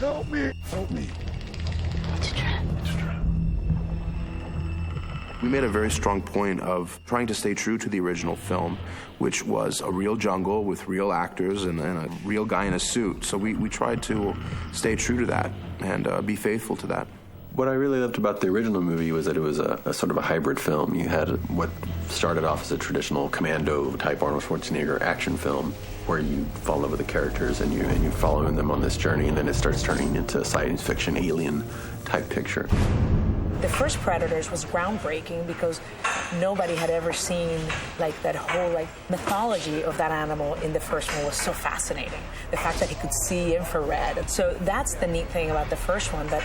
Help me! Help me. It's a trap. It's a trap. We made a very strong point of trying to stay true to the original film, which was a real jungle with real actors and a real guy in a suit. So we tried to stay true to that and be faithful to that. What I really loved about the original movie was that it was a sort of a hybrid film. You had what started off as a traditional commando-type Arnold Schwarzenegger action film, where you fall in love with the characters and you follow them on this journey, and then it starts turning into a science fiction alien-type picture. The first Predators was groundbreaking because nobody had ever seen like that whole like mythology of that animal in the first one was so fascinating. The fact that he could see infrared. So that's the neat thing about the first one that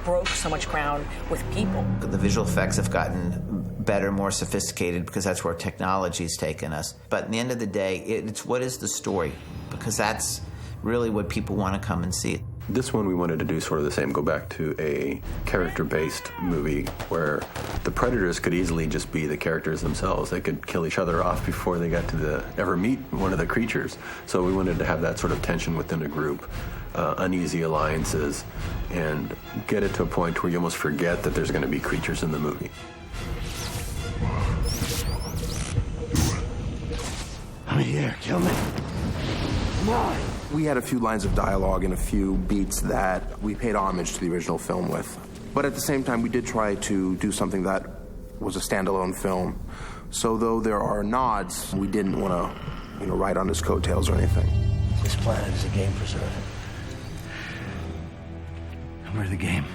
broke so much ground with people. The visual effects have gotten better, more sophisticated because that's where technology's taken us. But at the end of the day, it's what is the story? Because that's really what people want to come and see. This one we wanted to do sort of the same, go back to a character-based movie where the predators could easily just be the characters themselves. They could kill each other off before they got to ever meet one of the creatures. So we wanted to have that sort of tension within a group, uneasy alliances, and get it to a point where you almost forget that there's going to be creatures in the movie. I'm here, kill me. Come on. We had a few lines of dialogue and a few beats that we paid homage to the original film with. But at the same time, we did try to do something that was a standalone film. So though there are nods, we didn't want to, ride on his coattails or anything. This planet is a game preserve. And we're the game.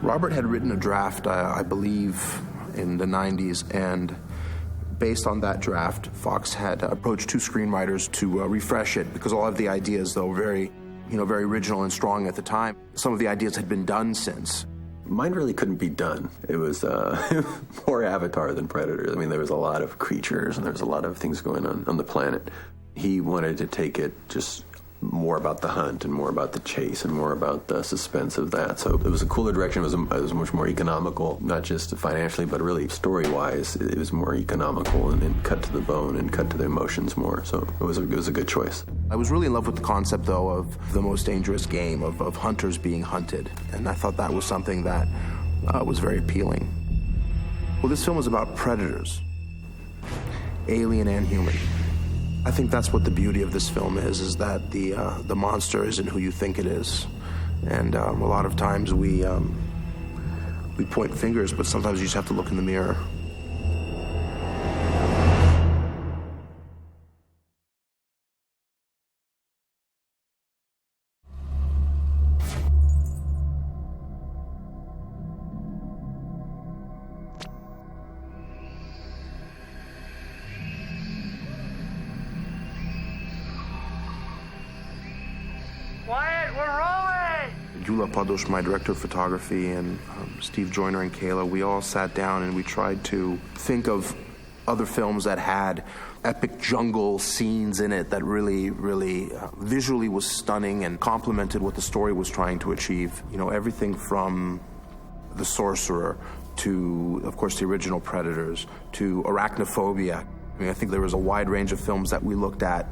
Robert had written a draft, I believe, in the 90s, and based on that draft, Fox had approached two screenwriters to refresh it because all of the ideas, though very original and strong at the time, some of the ideas had been done since. Mine really couldn't be done. It was more Avatar than Predators. I mean, there was a lot of creatures and there was a lot of things going on the planet. He wanted to take it just more about the hunt and more about the chase and more about the suspense of that. So it was a cooler direction. It was much more economical, not just financially, but really story-wise. It was more economical and cut to the bone and cut to the emotions more. So it was a good choice. I was really in love with the concept, though, of the most dangerous game, of hunters being hunted. And I thought that was something that was very appealing. Well, this film is about predators, alien and human. I think that's what the beauty of this film is that the monster isn't who you think it is. And a lot of times we point fingers, but sometimes you just have to look in the mirror. Padosh, my director of photography, and Steve Joyner and Kayla, we all sat down and we tried to think of other films that had epic jungle scenes in it that really, really visually was stunning and complemented what the story was trying to achieve. Everything from The Sorcerer to, of course, the original Predators to Arachnophobia. I think there was a wide range of films that we looked at.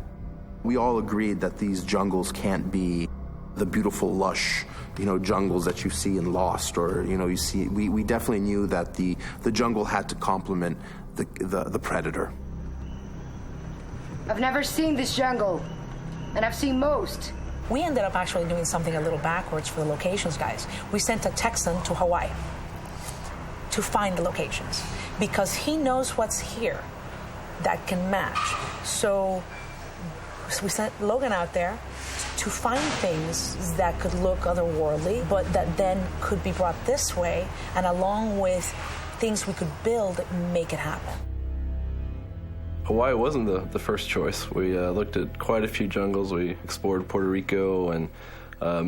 We all agreed that these jungles can't be the beautiful, lush, jungles that you see in Lost, or you see. We definitely knew that the jungle had to complement the predator. I've never seen this jungle, and I've seen most. We ended up actually doing something a little backwards for the locations guys. We sent a Texan to Hawaii to find the locations because he knows what's here that can match. So we sent Logan out there to find things that could look otherworldly, but that then could be brought this way, and along with things we could build, make it happen. Hawaii wasn't the first choice. We looked at quite a few jungles. We explored Puerto Rico and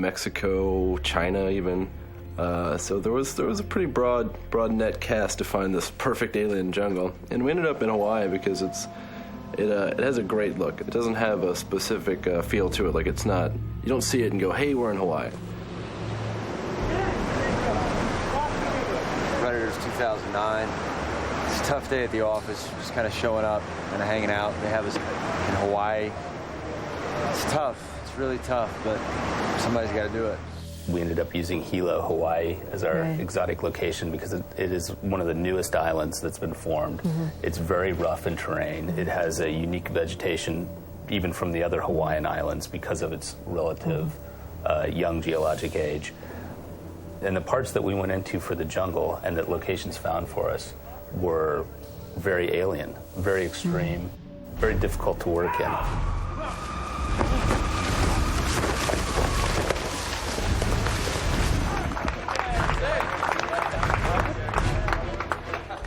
Mexico, China even. So there was a pretty broad net cast to find this perfect alien jungle, and we ended up in Hawaii because it has a great look. It doesn't have a specific feel to it. Like it's not, you don't see it and go, hey, we're in Hawaii. Predators 2009. It's a tough day at the office, just kind of showing up and hanging out. They have us in Hawaii. It's tough. It's really tough, but somebody's got to do it. We ended up using Hilo, Hawaii as our exotic location because it is one of the newest islands that's been formed. It's very rough in terrain. It has a unique vegetation even from the other Hawaiian islands because of its relative young geologic age. And the parts that we went into for the jungle and that locations found for us were very alien, very extreme, very difficult to work in.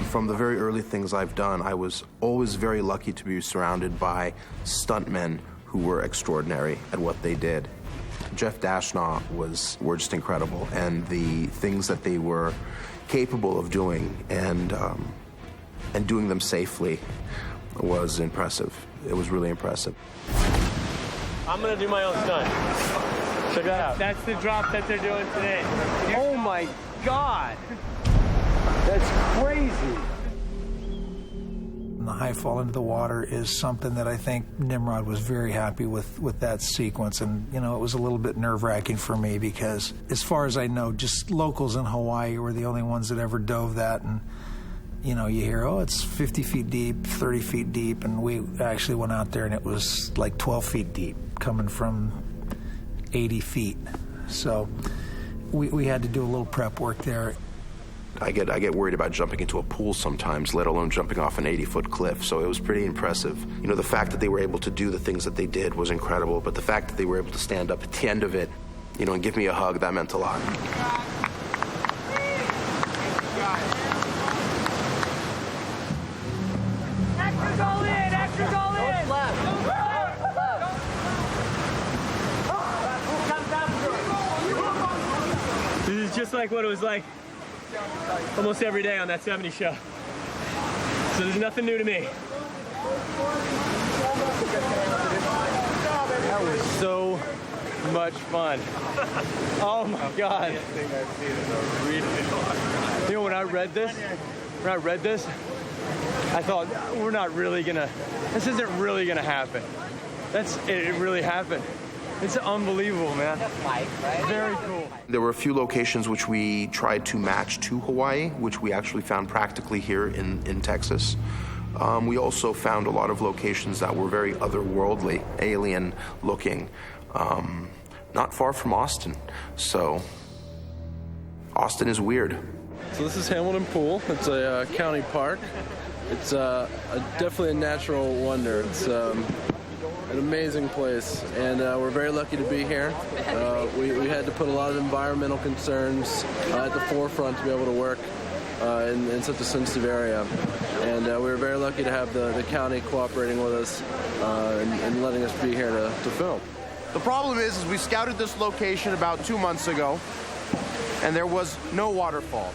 From the very early things I've done, I was always very lucky to be surrounded by stuntmen who were extraordinary at what they did. Jeff Dashnaw were just incredible, and the things that they were capable of doing and doing them safely was impressive. It was really impressive. I'm gonna do my own stunt. Check that out. That's the drop that they're doing today. Oh my God! That's crazy. The high fall into the water is something that I think Nimrod was very happy with that sequence. And, you know, it was a little bit nerve-wracking for me because, as far as I know, just locals in Hawaii were the only ones that ever dove that. And, you know, you hear, oh, it's 50 feet deep, 30 feet deep. And we actually went out there and it was like 12 feet deep coming from 80 feet. So we had to do a little prep work there. I get worried about jumping into a pool sometimes, let alone jumping off an 80-foot cliff, so it was pretty impressive. You know, the fact that they were able to do the things that they did was incredible, but the fact that they were able to stand up at the end of it, you know, and give me a hug, that meant a lot. Extra goal in! Extra goal in! This is just like what it was like almost every day on that 70 show. So there's nothing new to me. That was so much fun. Oh my God. You know, when I read this, I thought, this isn't really gonna happen. It really happened. It's unbelievable, man. Very cool. There were a few locations which we tried to match to Hawaii, which we actually found practically here in Texas. We also found a lot of locations that were very otherworldly, alien-looking, not far from Austin. So, Austin is weird. So this is Hamilton Pool. It's a county park. It's definitely a natural wonder. It's an amazing place, and we're very lucky to be here. We had to put a lot of environmental concerns at the forefront to be able to work in such a sensitive area. And we were very lucky to have the county cooperating with us and letting us be here to film. The problem is we scouted this location about 2 months ago, and there was no waterfall.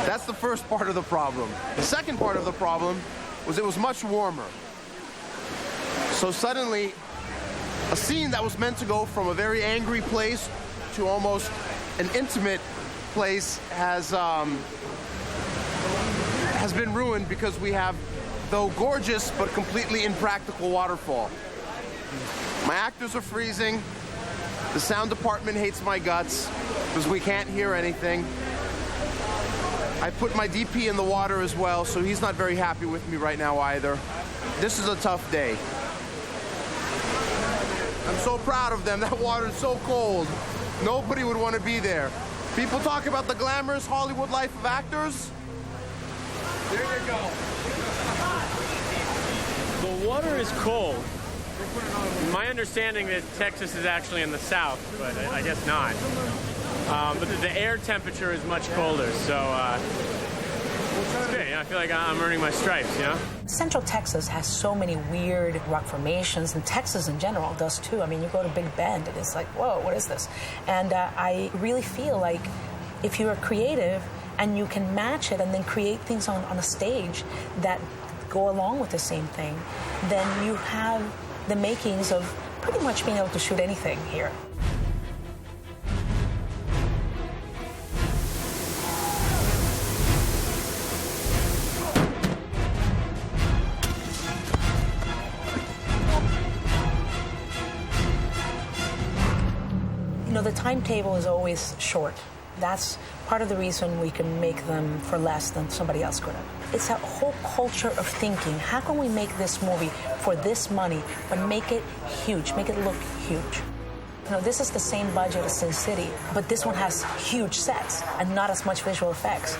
That's the first part of the problem. The second part of the problem was it was much warmer. So suddenly, a scene that was meant to go from a very angry place to almost an intimate place has been ruined because we have, though gorgeous, but completely impractical waterfall. My actors are freezing. The sound department hates my guts because we can't hear anything. I put my DP in the water as well, so he's not very happy with me right now either. This is a tough day. I'm so proud of them. That water is so cold. Nobody would want to be there. People talk about the glamorous Hollywood life of actors. There you go. The water is cold. My understanding is Texas is actually in the south, but I guess not. But the air temperature is much colder, so it's good. You know, I feel like I'm earning my stripes, you know? Central Texas has so many weird rock formations, and Texas in general does too. I mean, you go to Big Bend, and it's like, whoa, what is this? And I really feel like if you're creative and you can match it and then create things on a stage that go along with the same thing, then you have the makings of pretty much being able to shoot anything here. the timetable is always short. That's part of the reason we can make them for less than somebody else could have. It's a whole culture of thinking. How can we make this movie for this money, but make it huge, make it look huge? This is the same budget as Sin City, but this one has huge sets and not as much visual effects.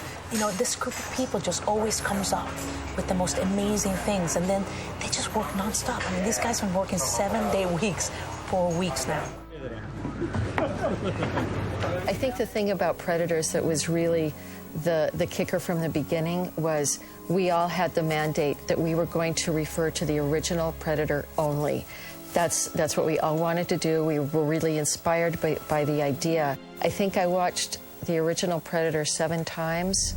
This group of people just always comes up with the most amazing things, and then they just work nonstop. I mean, these guys have been working 7-day weeks for weeks now. I think the thing about Predators that was really the kicker from the beginning was we all had the mandate that we were going to refer to the original Predator only. That's what we all wanted to do. We were really inspired by the idea. I think I watched the original Predator 7 times.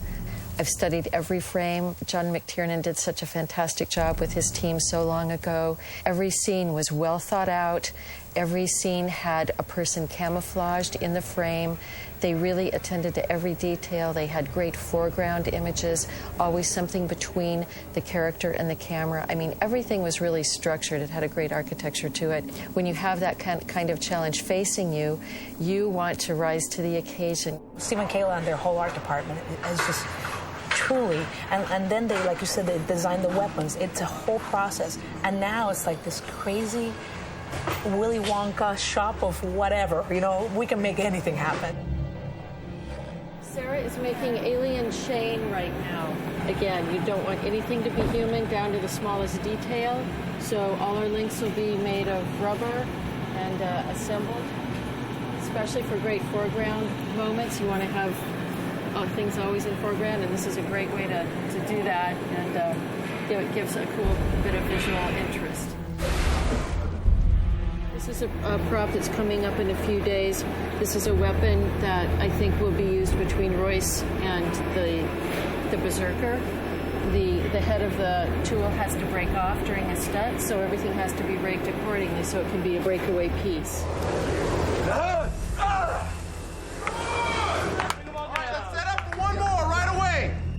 I've studied every frame. John McTiernan did such a fantastic job with his team so long ago. Every scene was well thought out. Every scene had a person camouflaged in the frame. They really attended to every detail. They had great foreground images, always something between the character and the camera. I mean, everything was really structured. It had a great architecture to it. When you have that kind of challenge facing you, you want to rise to the occasion. Steve and Kayla and their whole art department is just truly, and then they, like you said, they designed the weapons. It's a whole process. And now it's like this crazy Willy Wonka shop of whatever. We can make anything happen. Sarah is making alien Shane right now. Again, you don't want anything to be human down to the smallest detail. So all our links will be made of rubber and assembled. Especially for great foreground moments, you want to have things always in foreground, and this is a great way to do that, and it gives a cool bit of visual interest. This is a prop that's coming up in a few days. This is a weapon that I think will be used between Royce and the Berserker. The head of the tool has to break off during a stunt, so everything has to be raked accordingly so it can be a breakaway piece.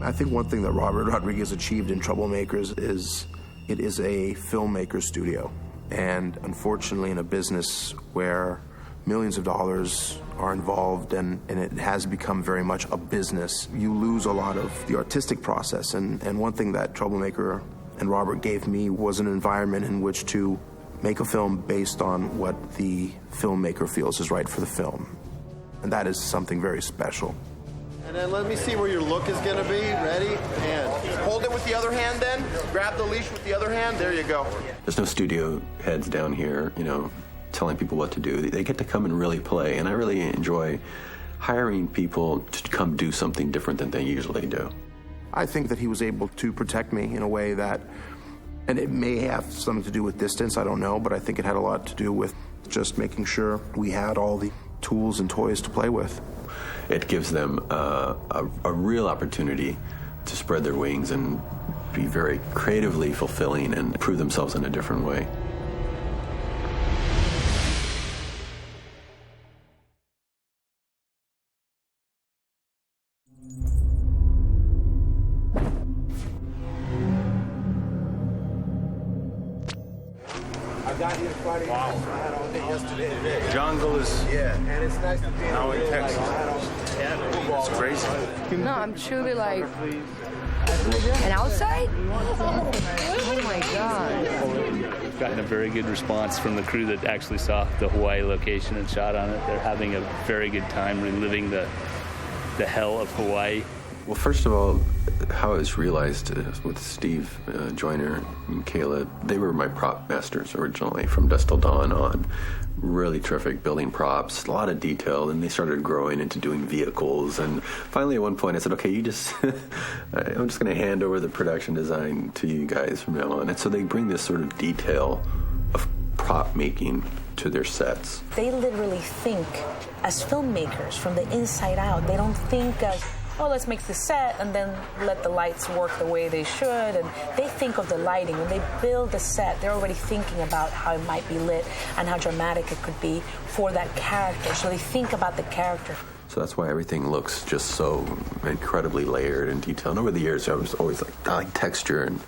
I think one thing that Robert Rodriguez achieved in Troublemakers is it is a filmmaker studio. And unfortunately, in a business where millions of dollars are involved and it has become very much a business, you lose a lot of the artistic process. And one thing that Troublemaker and Robert gave me was an environment in which to make a film based on what the filmmaker feels is right for the film. And that is something very special. And then let me see where your look is going to be. Ready? And hold it with the other hand then. Grab the leash with the other hand. There you go. There's no studio heads down here, telling people what to do. They get to come and really play. And I really enjoy hiring people to come do something different than they usually do. I think that he was able to protect me in a way that, and it may have something to do with distance, I don't know, but I think it had a lot to do with just making sure we had all the tools and toys to play with. It gives them a real opportunity to spread their wings and be very creatively fulfilling and prove themselves in a different way. I got here Friday. Wow. I had all day yesterday and today. Jungle is and it's nice to be now in Texas. It's crazy. No, I'm truly like, and outside? Oh my God. We've gotten a very good response from the crew that actually saw the Hawaii location and shot on it. They're having a very good time reliving the hell of Hawaii. Well, first of all, how it was realized with Steve Joyner and Kayla, they were my prop masters originally from Dusk Till Dawn on. Really terrific building props, a lot of detail, and they started growing into doing vehicles. And finally, at one point, I said, okay, I'm just going to hand over the production design to you guys from now on. And so they bring this sort of detail of prop making to their sets. They literally think as filmmakers from the inside out. They don't think as, oh, let's make the set and then let the lights work the way they should. And they think of the lighting. When they build the set, they're already thinking about how it might be lit and how dramatic it could be for that character. So they think about the character. So that's why everything looks just so incredibly layered and detailed. And over the years, I was always like, I like texture, and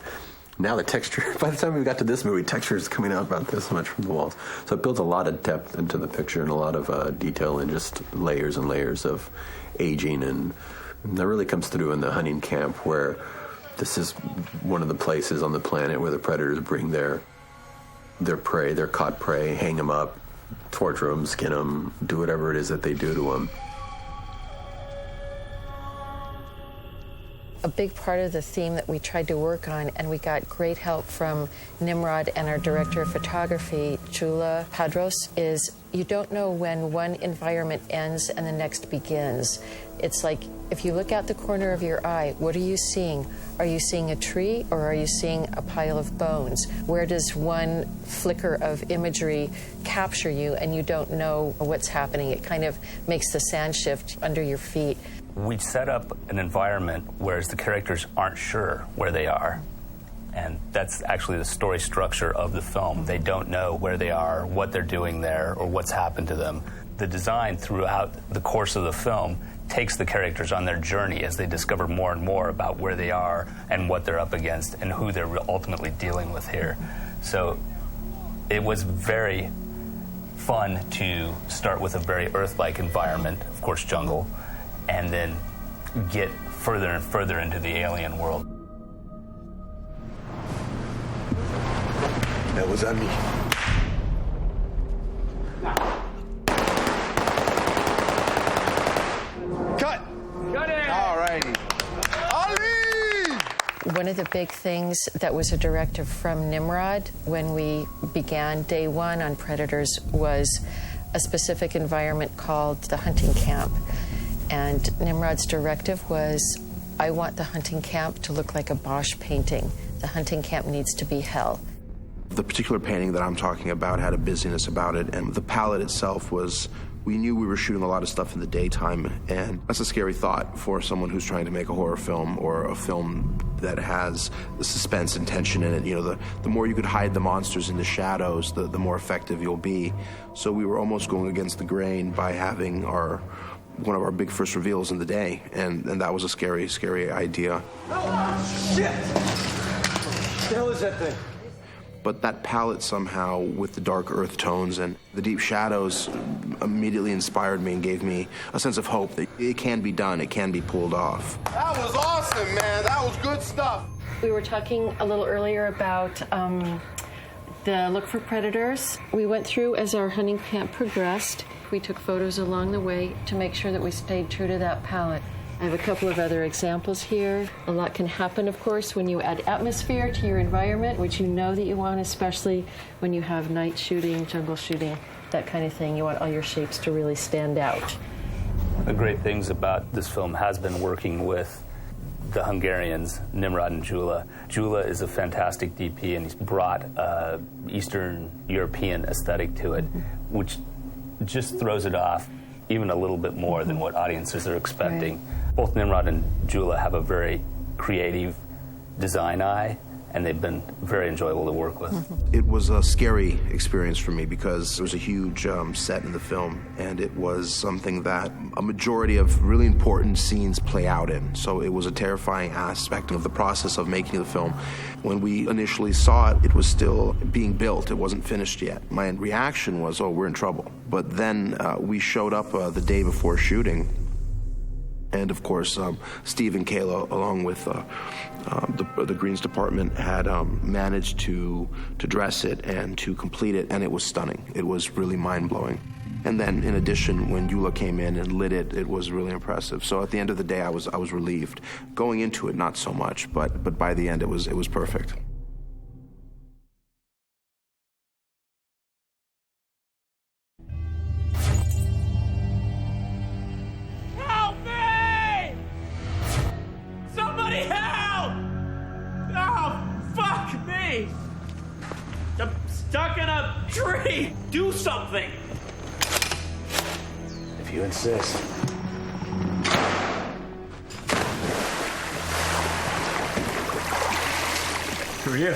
Now the texture, by the time we got to this movie, texture is coming out about this much from the walls. So it builds a lot of depth into the picture and a lot of detail and just layers and layers of aging. And that really comes through in the hunting camp, where this is one of the places on the planet where the predators bring their prey, their caught prey, hang them up, torture them, skin them, do whatever it is that they do to them. A big part of the theme that we tried to work on, and we got great help from Nimrod and our director of photography, Chula Padros, is you don't know when one environment ends and the next begins. It's like, if you look out the corner of your eye, what are you seeing? Are you seeing a tree, or are you seeing a pile of bones? Where does one flicker of imagery capture you and you don't know what's happening? It kind of makes the sand shift under your feet. We set up an environment where the characters aren't sure where they are. And that's actually the story structure of the film. They don't know where they are, what they're doing there, or what's happened to them. The design throughout the course of the film takes the characters on their journey as they discover more and more about where they are and what they're up against and who they're ultimately dealing with here. So it was very fun to start with a very Earth-like environment, of course jungle, and then get further and further into the alien world. That was on me. Cut! Cut it! All righty. Ali! One of the big things that was a directive from Nimrod when we began day one on Predators was a specific environment called the hunting camp. And Nimrod's directive was, I want the hunting camp to look like a Bosch painting. The hunting camp needs to be hell. The particular painting that I'm talking about had a busyness about it, and the palette itself was, we knew we were shooting a lot of stuff in the daytime, and that's a scary thought for someone who's trying to make a horror film or a film that has the suspense and tension in it. You know, the more you could hide the monsters in the shadows, the more effective you'll be. So we were almost going against the grain by having one of our big first reveals in the day, and that was a scary, scary idea. Oh, shit! What the hell is that thing? But that palette somehow, with the dark earth tones and the deep shadows, immediately inspired me and gave me a sense of hope that it can be done, it can be pulled off. That was awesome, man. That was good stuff. We were talking a little earlier about the look for predators. We went through as our hunting camp progressed. We took photos along the way to make sure that we stayed true to that palette. I have a couple of other examples here. A lot can happen, of course, when you add atmosphere to your environment, which you know that you want, especially when you have night shooting, jungle shooting, that kind of thing. You want all your shapes to really stand out. One of the great things about this film has been working with the Hungarians, Nimrod and Jula. Jula is a fantastic DP, and he's brought Eastern European aesthetic to it, which just throws it off even a little bit more than what audiences are expecting. Right. Both Nimrod and Jula have a very creative design eye, and they've been very enjoyable to work with. It was a scary experience for me because there was a huge set in the film, and it was something that a majority of really important scenes play out in. So it was a terrifying aspect of the process of making the film. When we initially saw it, it was still being built. It wasn't finished yet. My reaction was, oh, we're in trouble. But then we showed up the day before shooting, and of course, Steve and Kayla, along with the Greens department, had managed to dress it and to complete it, and it was stunning. It was really mind-blowing. And then, in addition, when Jula came in and lit it, it was really impressive. So at the end of the day, I was relieved. Going into it, not so much, but by the end, it was perfect. I'm stuck in a tree! Do something! If you insist. Who are you?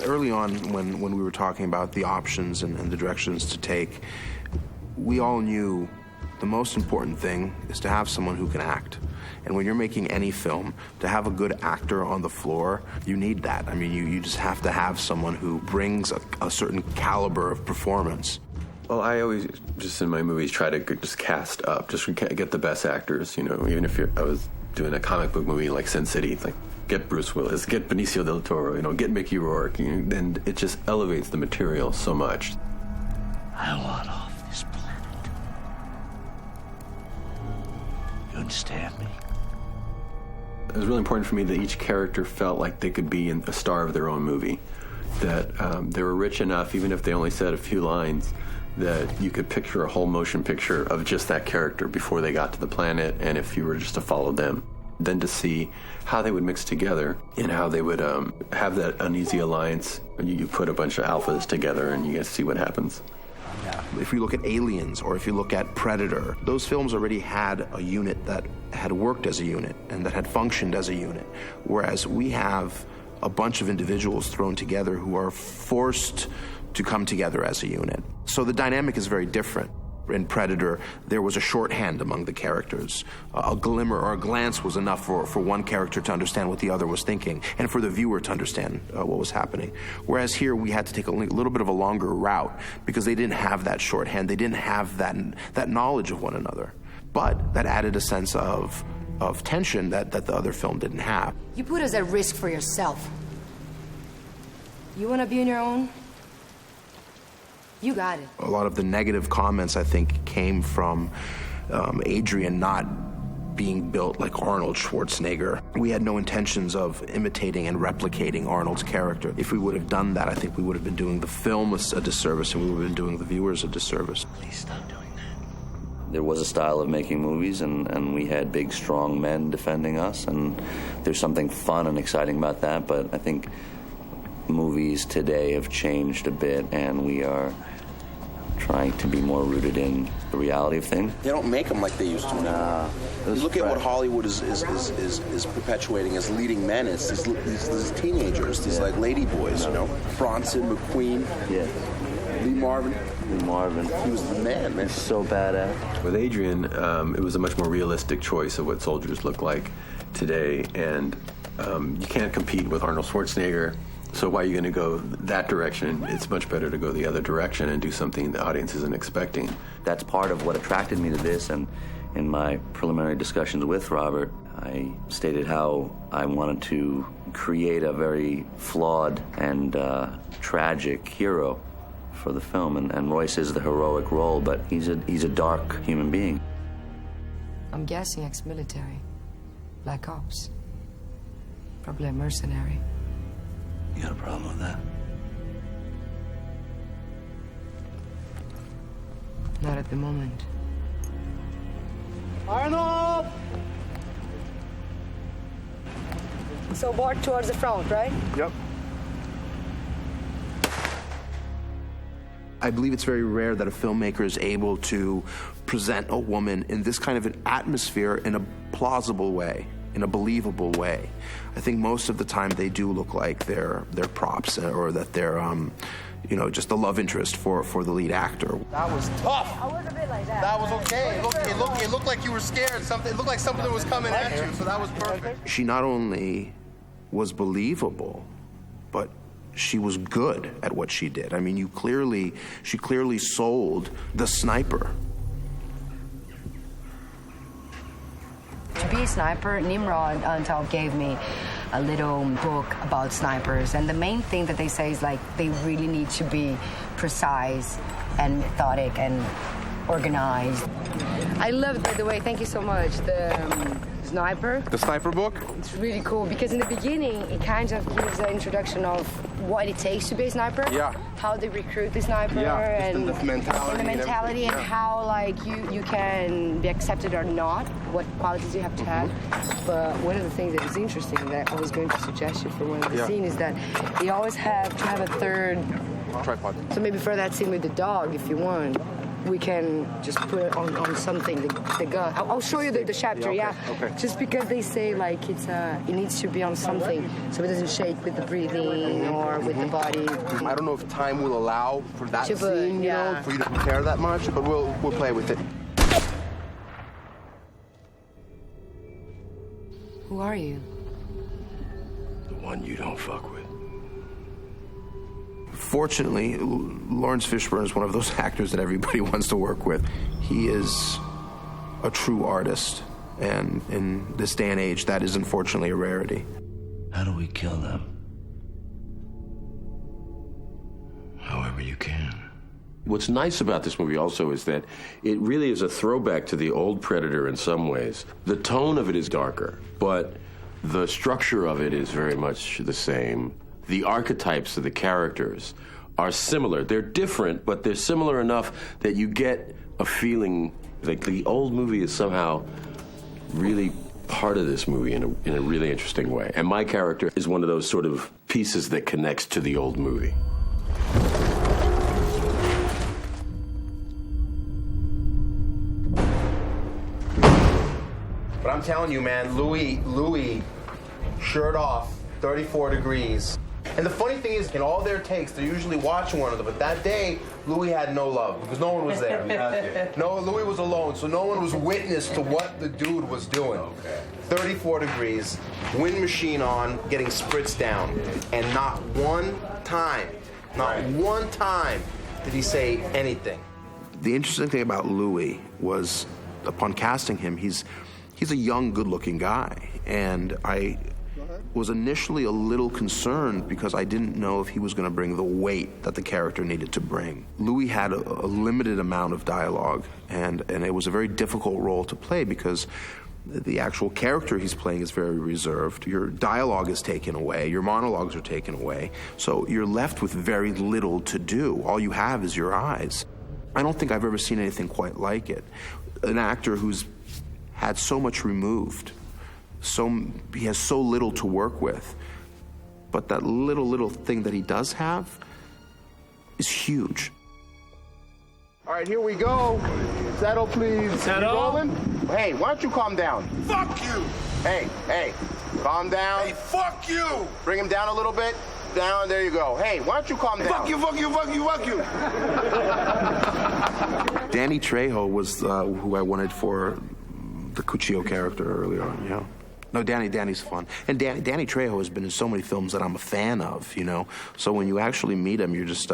Early on, when we were talking about the options and the directions to take, we all knew the most important thing is to have someone who can act. And when you're making any film, to have a good actor on the floor, you need that. I mean, you just have to have someone who brings a certain caliber of performance. Well, I always, just in my movies, try to just cast up, just get the best actors, you know, even if I was doing a comic book movie like Sin City, like, get Bruce Willis, get Benicio del Toro, you know, get Mickey Rourke, and it just elevates the material so much. I want off this planet. You understand me? It was really important for me that each character felt like they could be a star of their own movie, that they were rich enough, even if they only said a few lines, that you could picture a whole motion picture of just that character before they got to the planet, and if you were just to follow them. Then to see how they would mix together and how they would have that uneasy alliance. You put a bunch of alphas together and you get to see what happens. If you look at Aliens or if you look at Predator, those films already had a unit that had worked as a unit and that had functioned as a unit, whereas we have a bunch of individuals thrown together who are forced to come together as a unit. So the dynamic is very different. In Predator, there was a shorthand among the characters. A glimmer or a glance was enough for one character to understand what the other was thinking and for the viewer to understand what was happening. Whereas here, we had to take a little bit of a longer route because they didn't have that shorthand. They didn't have that knowledge of one another. But that added a sense of tension that the other film didn't have. You put us at risk for yourself. You want to be on your own? You got it. A lot of the negative comments, I think, came from Adrien not being built like Arnold Schwarzenegger. We had no intentions of imitating and replicating Arnold's character. If we would have done that, I think we would have been doing the film a disservice and we would have been doing the viewers a disservice. Please stop doing that. There was a style of making movies, and we had big, strong men defending us, and there's something fun and exciting about that, but I think movies today have changed a bit, and we are trying to be more rooted in the reality of things. They don't make them like they used to anymore. You look at what Hollywood is perpetuating as leading men. It's these teenagers, these like lady boys, you know. Bronson, McQueen, Lee Marvin. He was the man. He's so badass. With Adrien, it was a much more realistic choice of what soldiers look like today, and you can't compete with Arnold Schwarzenegger. So why are you going to go that direction? It's much better to go the other direction and do something the audience isn't expecting. That's part of what attracted me to this, and in my preliminary discussions with Robert, I stated how I wanted to create a very flawed and tragic hero for the film, and Royce is the heroic role, but he's a dark human being. I'm guessing ex-military. Black Ops. Probably a mercenary. You got a problem with that? Not at the moment. Arnold! So board towards the front, right? Yep. I believe it's very rare that a filmmaker is able to present a woman in this kind of an atmosphere in a plausible way, in a believable way. I think most of the time they do look like they're props, or that they're just the love interest for the lead actor. That was tough. I was a bit like that. That was okay. It looked like you were scared. It looked like something was coming at you, so that was perfect. She not only was believable, but she was good at what she did. I mean, she clearly sold the sniper. To be a sniper, Nimrod on top gave me a little book about snipers, and the main thing that they say is like they really need to be precise and methodic and organized. I love, by the way, thank you so much, the sniper. The sniper book? It's really cool because in the beginning it kind of gives an introduction of what it takes to be a sniper. Yeah. How they recruit the sniper, and the mentality and how like you can be accepted or not, what qualities you have to have. But one of the things that is interesting that I was going to suggest you for one of the scenes is that you always have to have a third tripod. So maybe for that scene with the dog, if you want, we can just put it on something, the gun. I'll show you the chapter, yeah. Okay. Just because they say like it needs to be on something so it doesn't shake with the breathing or with the body. I don't know if time will allow for that scene, for you to prepare that much, but we'll play with it. Who are you? The one you don't fuck with. Fortunately, Laurence Fishburne is one of those actors that everybody wants to work with. He is a true artist, and in this day and age, that is unfortunately a rarity. How do we kill them? However you can. What's nice about this movie also is that it really is a throwback to the old Predator in some ways. The tone of it is darker, but the structure of it is very much the same. The archetypes of the characters are similar. They're different, but they're similar enough that you get a feeling like the old movie is somehow really part of this movie in a really interesting way. And my character is one of those sort of pieces that connects to the old movie. But I'm telling you, man, Louis, shirt off, 34 degrees. And the funny thing is, in all their takes, they're usually watching one another. But that day, Louis had no love because no one was there. No, Louis was alone, so no one was witness to what the dude was doing. Okay. 34 degrees, wind machine on, getting spritzed down. And not one time did he say anything. The interesting thing about Louis was, upon casting him, he's a young, good-looking guy. And I was initially a little concerned because I didn't know if he was going to bring the weight that the character needed to bring. Louis had a limited amount of dialogue, and it was a very difficult role to play because the actual character he's playing is very reserved. Your dialogue is taken away. Your monologues are taken away. So you're left with very little to do. All you have is your eyes. I don't think I've ever seen anything quite like it. An actor who's had so much removed, he has so little to work with, but that little thing that he does have is huge. All right, here we go. Settle, please. Settle. You rolling? Hey, why don't you calm down? Fuck you! Hey, calm down. Hey, fuck you! Bring him down a little bit. Down, there you go. Hey, why don't you calm down? Fuck you! Danny Trejo was who I wanted for the Cuchillo character earlier on, you know. No, Danny's fun. And Danny Trejo has been in so many films that I'm a fan of, you know. So when you actually meet him, you're just,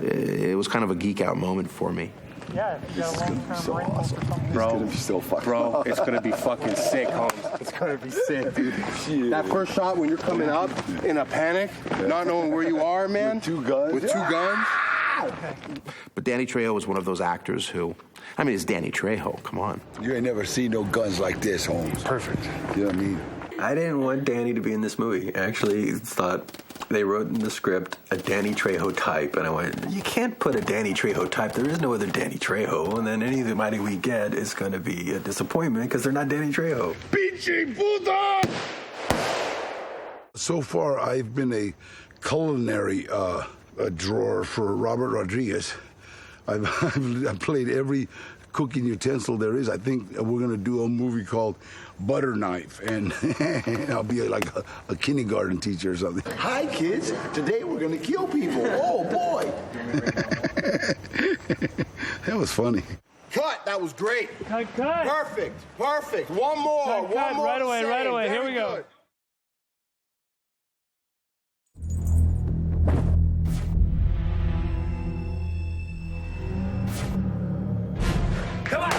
it was kind of a geek out moment for me. Yeah, This is gonna be so awesome. Bro, it's gonna be so fucking Bro, awesome. it's gonna be fucking sick, Holmes. It's gonna be sick, dude. Shit. That first shot when you're coming up in a panic, not knowing where you are, man. With 2 guns. With 2 guns. But Danny Trejo was one of those actors who, I mean, it's Danny Trejo, come on. You ain't never seen no guns like this, Holmes. Perfect. You know what I mean? I didn't want Danny to be in this movie. I actually thought they wrote in the script a Danny Trejo type, and I went, you can't put a Danny Trejo type. There is no other Danny Trejo, and then anybody we get is going to be a disappointment because they're not Danny Trejo. Pinche puta! So far, I've been a culinary drawer for Robert Rodriguez. I've played every cooking utensil there is. I think we're going to do a movie called Butter Knife, and I'll be like a kindergarten teacher or something. Hi, kids. Today we're going to kill people. Oh, boy. That was funny. Cut. That was great. Cut. Perfect. One more. One more. Right away. Here we go. Good. Come on!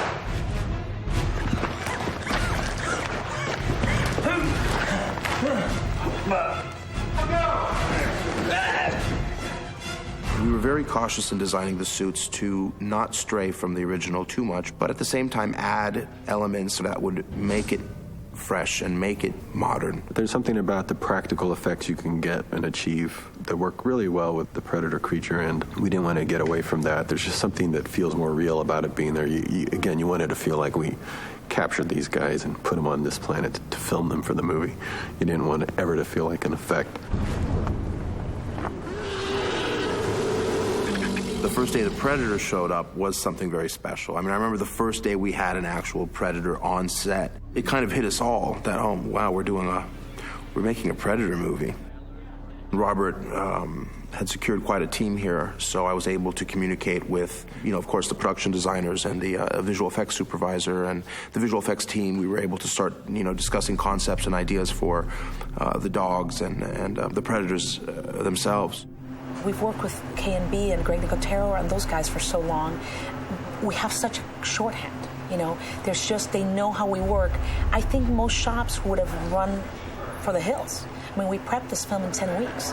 We were very cautious in designing the suits to not stray from the original too much, but at the same time add elements that would make it fresh and make it modern. There's something about the practical effects you can get and achieve that work really well with the Predator creature, and we didn't want to get away from that. There's just something that feels more real about it being there. You wanted to feel like we captured these guys and put them on this planet to film them for the movie. You didn't want it ever to feel like an effect. The first day the Predator showed up was something very special. I mean, I remember the first day we had an actual Predator on set. It kind of hit us all that, oh, wow, we're making a Predator movie. Robert had secured quite a team here, so I was able to communicate with, of course, the production designers and the visual effects supervisor and the visual effects team. We were able to start, discussing concepts and ideas for the dogs and the predators themselves. We've worked with K&B and Greg Nicotero and those guys for so long. We have such shorthand, There's just, they know how we work. I think most shops would have run for the hills. I mean, we prepped this film in 10 weeks.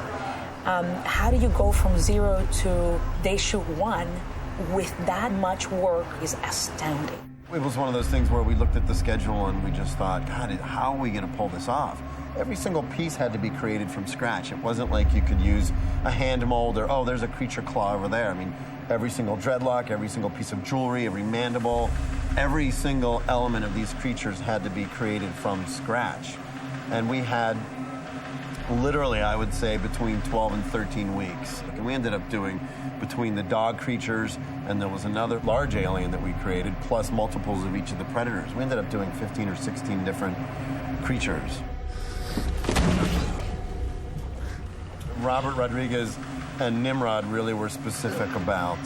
How do you go from 0 to they shoot 1 with that much work is astounding. It was one of those things where we looked at the schedule and we just thought, God, how are we going to pull this off? Every single piece had to be created from scratch. It wasn't like you could use a hand mold or, oh, there's a creature claw over there. I mean, every single dreadlock, every single piece of jewelry, every mandible, every single element of these creatures had to be created from scratch. And we had literally, I would say, between 12 and 13 weeks. And we ended up doing between the dog creatures and there was another large alien that we created, plus multiples of each of the predators. We ended up doing 15 or 16 different creatures. Robert Rodriguez and Nimrod really were specific about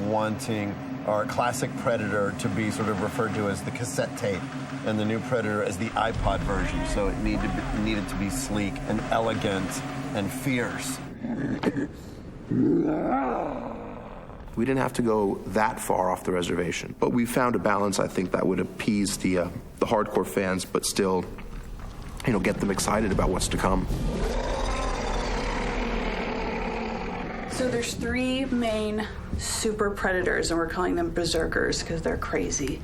wanting our classic Predator to be sort of referred to as the cassette tape and the new Predator as the iPod version. So it needed to be sleek and elegant and fierce. We didn't have to go that far off the reservation, but we found a balance, I think, that would appease the hardcore fans, but still, get them excited about what's to come. So there's 3 main super predators, and we're calling them berserkers because they're crazy.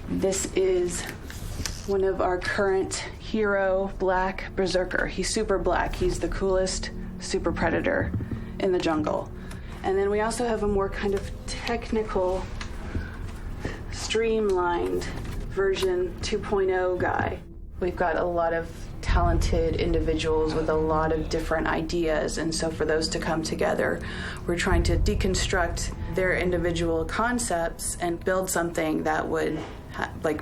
This is one of our current hero, Black Berserker. He's super black. He's the coolest super predator in the jungle. And then we also have a more kind of technical, streamlined version 2.0 guy. We've got a lot of talented individuals with a lot of different ideas, and so for those to come together, we're trying to deconstruct their individual concepts and build something that would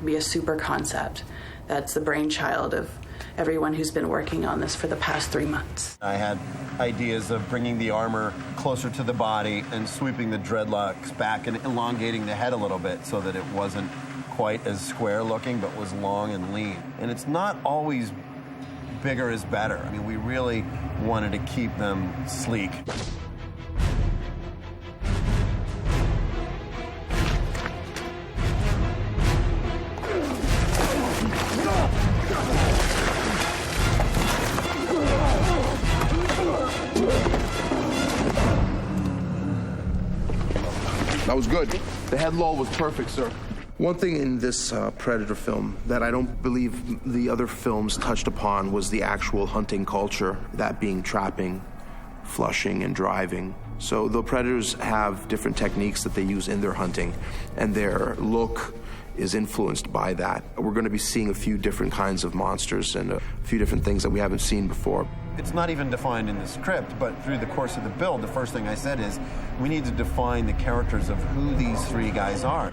be a super concept. That's the brainchild of everyone who's been working on this for the past 3 months. I had ideas of bringing the armor closer to the body and sweeping the dreadlocks back and elongating the head a little bit so that it wasn't quite as square looking but was long and lean. And it's not always bigger is better. I mean, we really wanted to keep them sleek. That was good. The head lull was perfect, sir. One thing in this Predator film that I don't believe the other films touched upon was the actual hunting culture, that being trapping, flushing, and driving. So the Predators have different techniques that they use in their hunting, and their look is influenced by that. We're going to be seeing a few different kinds of monsters and a few different things that we haven't seen before. It's not even defined in the script, but through the course of the build, the first thing I said is, we need to define the characters of who these 3 guys are.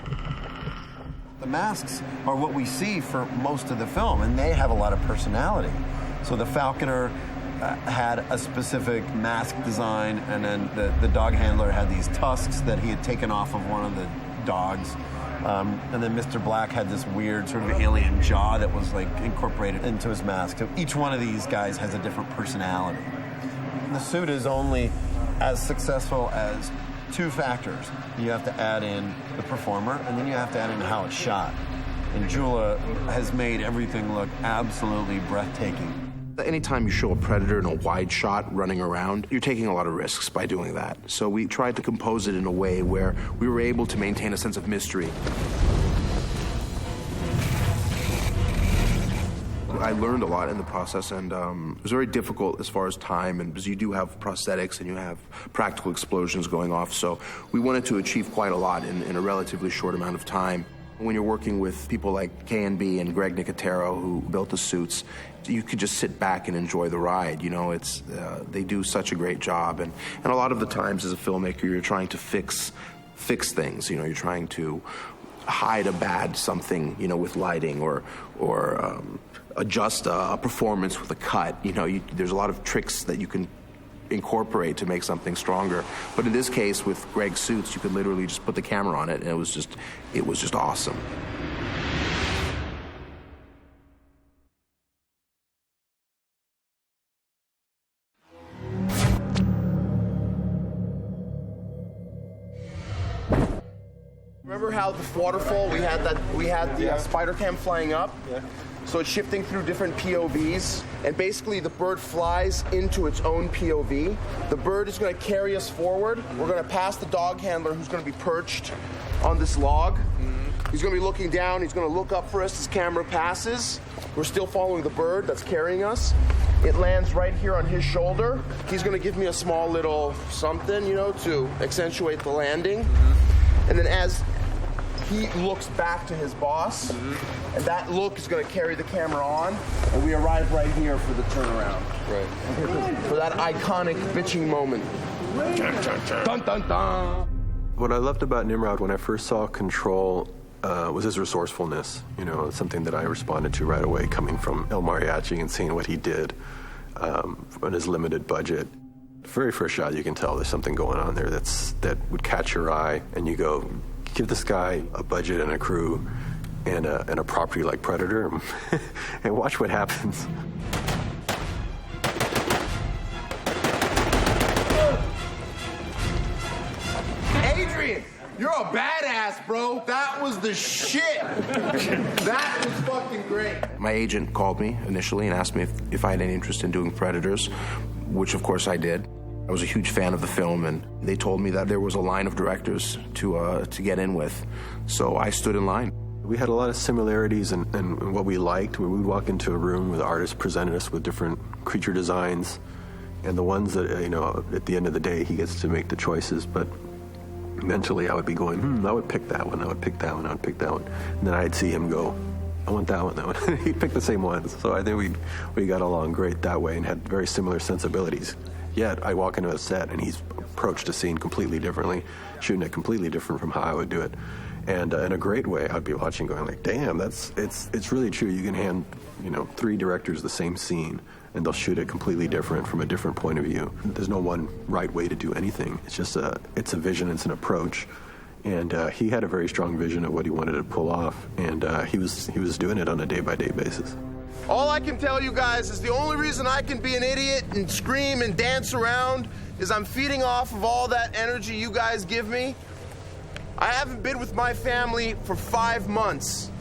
The masks are what we see for most of the film, and they have a lot of personality. So the Falconer had a specific mask design, and then the dog handler had these tusks that he had taken off of one of the dogs. And then Mr. Black had this weird sort of alien jaw that was incorporated into his mask. So each one of these guys has a different personality. The suit is only as successful as 2 factors. You have to add in the performer, and then you have to add in how it's shot. And Jula has made everything look absolutely breathtaking. Anytime you show a Predator in a wide shot running around, you're taking a lot of risks by doing that. So we tried to compose it in a way where we were able to maintain a sense of mystery. I learned a lot in the process, and it was very difficult as far as time, and because you do have prosthetics and you have practical explosions going off, so we wanted to achieve quite a lot in a relatively short amount of time. When you're working with people like K&B and Greg Nicotero, who built the suits, you could just sit back and enjoy the ride. They do such a great job, and a lot of the times as a filmmaker, you're trying to fix things. You're trying to hide a bad something, with lighting or adjust a performance with a cut. There's a lot of tricks that you can incorporate to make something stronger. But in this case, with Greg's suits, you could literally just put the camera on it, and it was just awesome. Remember how the waterfall, we had the spider cam flying up? Yeah. So it's shifting through different POVs, and basically the bird flies into its own POV. The bird is going to carry us forward. We're going to pass the dog handler, who's going to be perched on this log. He's going to be looking down. He's going to look up for us as camera passes. We're still following the bird that's carrying us. It lands right here on his shoulder. He's going to give me a small little something, to accentuate the landing. And then as he looks back to his boss, and that look is going to carry the camera on, and we arrive right here for the turnaround. Right. For that iconic bitching moment. Dun, dun, dun. What I loved about Nimrod when I first saw Control was his resourcefulness. Something that I responded to right away, coming from El Mariachi and seeing what he did on his limited budget. The very first shot, you can tell there's something going on there that would catch your eye, and you go, give this guy a budget and a crew and a property like Predator and watch what happens. Adrien, you're a badass, bro. That was the shit. That was fucking great. My agent called me initially and asked me if I had any interest in doing Predators, which of course I did. I was a huge fan of the film, and they told me that there was a line of directors to get in with, so I stood in line. We had a lot of similarities in what we liked. We would walk into a room where the artist presented us with different creature designs, and the ones that, at the end of the day, he gets to make the choices, but mentally I would be going, I would pick that one, I would pick that one, I would pick that one. And then I'd see him go, I want that one, that one. He'd pick the same ones. So I think we got along great that way and had very similar sensibilities. Yet I walk into a set and he's approached a scene completely differently, shooting it completely different from how I would do it. And in a great way, I'd be watching going like, damn, it's really true. You can hand, 3 directors the same scene and they'll shoot it completely different from a different point of view. There's no one right way to do anything. It's just it's a vision, it's an approach. And he had a very strong vision of what he wanted to pull off, and he was doing it on a day-by-day basis. All I can tell you guys is the only reason I can be an idiot and scream and dance around is I'm feeding off of all that energy you guys give me. I haven't been with my family for 5 months,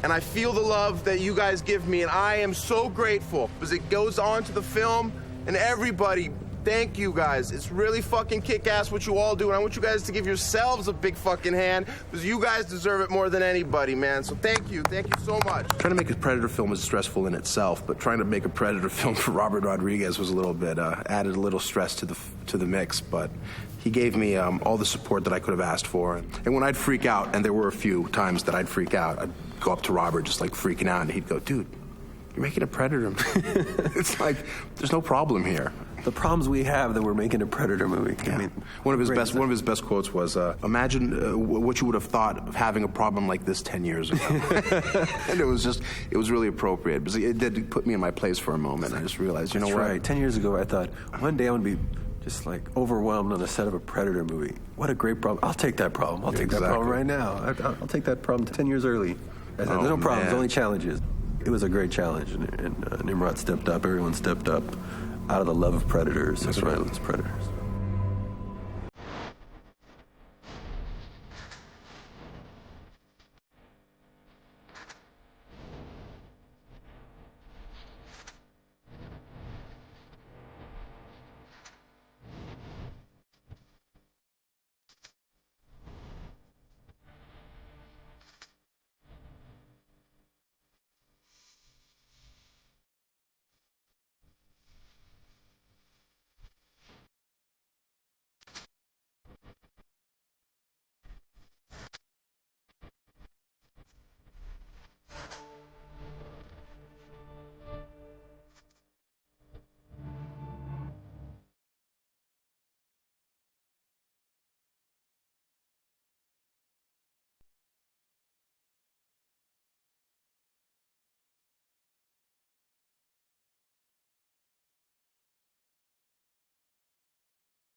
and I feel the love that you guys give me, and I am so grateful because it goes on to the film, and everybody, thank you guys. It's really fucking kick-ass what you all do, and I want you guys to give yourselves a big fucking hand because you guys deserve it more than anybody, man. So thank you so much. Trying to make a Predator film is stressful in itself, but trying to make a Predator film for Robert Rodriguez was a little bit, added a little stress to the mix, but he gave me all the support that I could have asked for. And when I'd freak out, and there were a few times that I'd freak out, I'd go up to Robert just like freaking out, and he'd go, dude, you're making a Predator. It's like, there's no problem here. The problems we have that we're making a Predator movie. Yeah. I mean, one of his best quotes was, imagine what you would have thought of having a problem like this 10 years ago. And it was really appropriate, because it did put me in my place for a moment. I just realized, you know what? Right. 10 years ago, I thought, one day I'm going to be just like overwhelmed on the set of a Predator movie. What a great problem. I'll take that problem. I'll take that problem right now. I'll take that problem 10 years early. I said, there's no problems, only challenges. It was a great challenge, and Nimrod stepped up. Everyone stepped up out of the love of Predators. That's right. Predators.